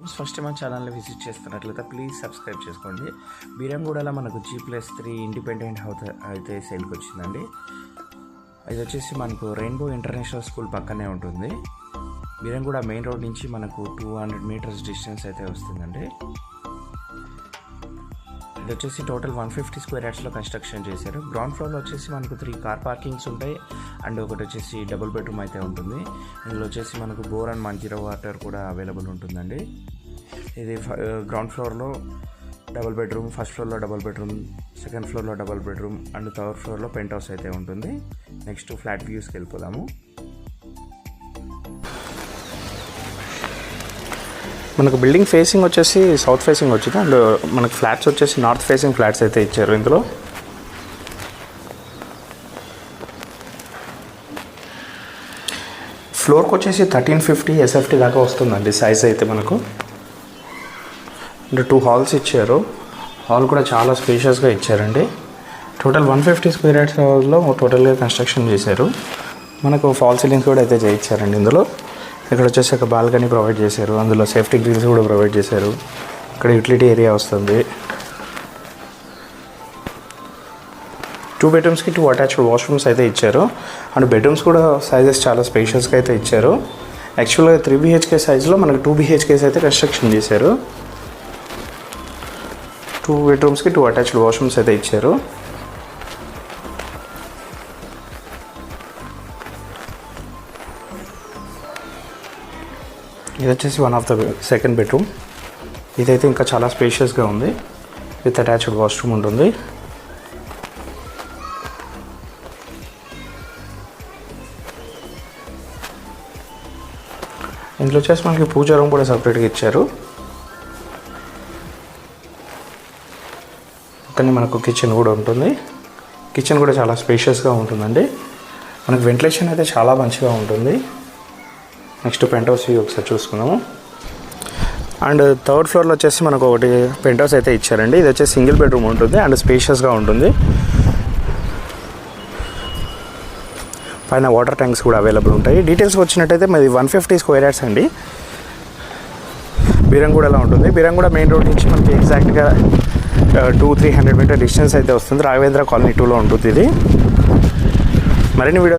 Friends, first మన ఛానల్ని visit చేస్తున్నట్లయితే ప్లీజ్ సబ్స్క్రైబ్ చేసుకోండి. బీరంగూడలో మనకు G+3 ఇండిపెండెంట్ హౌస్ అయితే సేల్కి వచ్చిందండి. ఇది వచ్చేసి మనకు రెయిన్బో ఇంటర్నేషనల్ స్కూల్ పక్కనే ఉంటుంది. బీరంగూడ మెయిన్ రోడ్ నుంచి మనకు 200 మీటర్స్ డిస్టెన్స్ అయితే వస్తుందండి. ఇది వచ్చేసి టోటల్ 150 స్క్వేర్ యార్డ్స్లో కన్స్ట్రక్షన్ చేశారు. గ్రౌండ్ ఫ్లోర్లో వచ్చేసి మనకు 3 కార్ పార్కింగ్స్ ఉంటాయి అండ్ ఒకటి వచ్చేసి డబుల్ బెడ్రూమ్ అయితే ఉంటుంది. ఇందులో వచ్చేసి మనకు బోర్ అండ్ మంజీరా వాటర్ కూడా అవైలబుల్ ఉంటుందండి. ఇది గ్రౌండ్ ఫ్లోర్లో డబుల్ బెడ్రూమ్, ఫస్ట్ ఫ్లోర్లో డబుల్ బెడ్రూమ్, సెకండ్ ఫ్లోర్లో డబుల్ బెడ్రూమ్ అండ్ థర్డ్ ఫ్లోర్లో పెంట్ హౌస్ అయితే ఉంటుంది. నెక్స్ట్ ఫ్లాట్ వ్యూస్కి వెళ్ళిపోదాము. మనకు బిల్డింగ్ ఫేసింగ్ వచ్చేసి సౌత్ ఫేసింగ్ వచ్చింది అండ్ మనకు ఫ్లాట్స్ వచ్చేసి నార్త్ ఫేసింగ్ ఫ్లాట్స్ అయితే ఇచ్చారు. ఇందులో ఫ్లోర్కి వచ్చేసి 1350 SFT దాకా వస్తుందండి సైజ్ అయితే మనకు. అంటే 2 హాల్స్ ఇచ్చారు. హాల్ కూడా చాలా స్పేషియస్గా ఇచ్చారండి. టోటల్ 150 స్క్వేర్ యార్డ్స్ హౌస్లో టోటల్గా కన్స్ట్రక్షన్ చేశారు. మనకు ఫాల్ సీలింగ్స్ కూడా అయితే చేయించారండి. ఇందులో ఇక్కడ వచ్చేసి ఒక బాల్కనీ ప్రొవైడ్ చేశారు. అందులో సేఫ్టీ గ్రిల్స్ కూడా ప్రొవైడ్ చేశారు. ఇక్కడ యూటిలిటీ ఏరియా వస్తుంది. 2 బెడ్రూమ్స్కి 2 అటాచ్డ్ వాష్రూమ్స్ అయితే ఇచ్చారు అండ్ బెడ్రూమ్స్ కూడా సైజెస్ చాలా స్పేషియస్గా అయితే ఇచ్చారు. యాక్చువల్గా 3 BHK సైజులో మనకు 2 BHKs అయితే కన్స్ట్రక్షన్ చేశారు. 2 బెడ్రూమ్స్కి 2 అటాచ్డ్ వాష్రూమ్స్ అయితే ఇచ్చారు. ఇది వచ్చేసి one of the second bedroom. ఇదైతే ఇంకా చాలా స్పేషియస్గా ఉంది. విత్ అటాచ్డ్ వాష్రూమ్ ఉంటుంది. ఇందులో వచ్చేసి మనకి పూజా రూమ్ కూడా సపరేట్గా ఇచ్చారు. కానీ మనకు కిచెన్ కూడా ఉంటుంది. కిచెన్ కూడా చాలా స్పేషియస్గా ఉంటుందండి. మనకు వెంటిలేషన్ అయితే చాలా మంచిగా ఉంటుంది. నెక్స్ట్ పెంట్ హౌస్ ఒకసారి చూసుకుందాము. అండ్ థర్డ్ ఫ్లోర్లో వచ్చేసి మనకు ఒకటి పెంట్ హౌస్ అయితే ఇచ్చారండి. ఇది వచ్చేసి సింగిల్ బెడ్రూమ్ ఉంటుంది అండ్ స్పేషియస్గా ఉంటుంది. పైన వాటర్ ట్యాంక్స్ కూడా అవైలబుల్ ఉంటాయి. డీటెయిల్స్కి వచ్చినట్టయితే మరి 150 స్క్వేర్ యార్డ్స్ అండి. బీరంగూడలో ఉంటుంది. బీరంగూడ మెయిన్ రోడ్ నుంచి మనకి ఎగ్జాక్ట్గా 200-300 మీటర్ డిస్టెన్స్ అయితే వస్తుంది. రాఘవేంద్ర కాలనీ 2లో ఉంటుంది ఇది. మరిన్ని వీడియో